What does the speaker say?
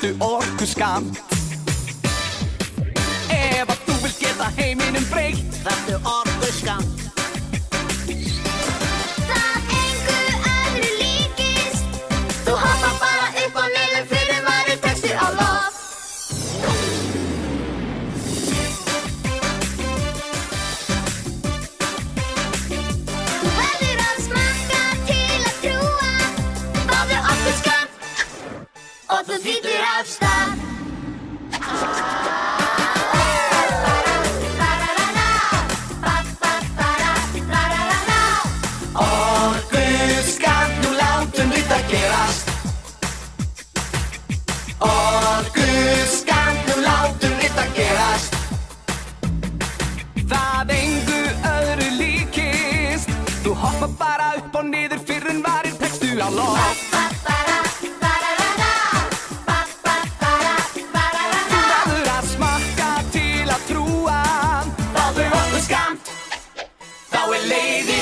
tekstu orkuskammt. Ef að þú vilt geta heiminum breytt, þarftu orkuskammt. Það engu öðru líkist. Þú hoppar bara upp og niður fyrir varir textir á loft. Þú verður að smakka til að trúa. Fáðu orkuskammt og þú þýtur af stað. orkuskammt, nú látum við það gerast. Orkuskammt, nú látum við það gerast. Það engu öðru líkist. Þú hoppar bara upp og niður fyrr en varir tekstu á loft. Þú verður að smakka til að trúa. Fáðu orkuskammt, þá er leiðin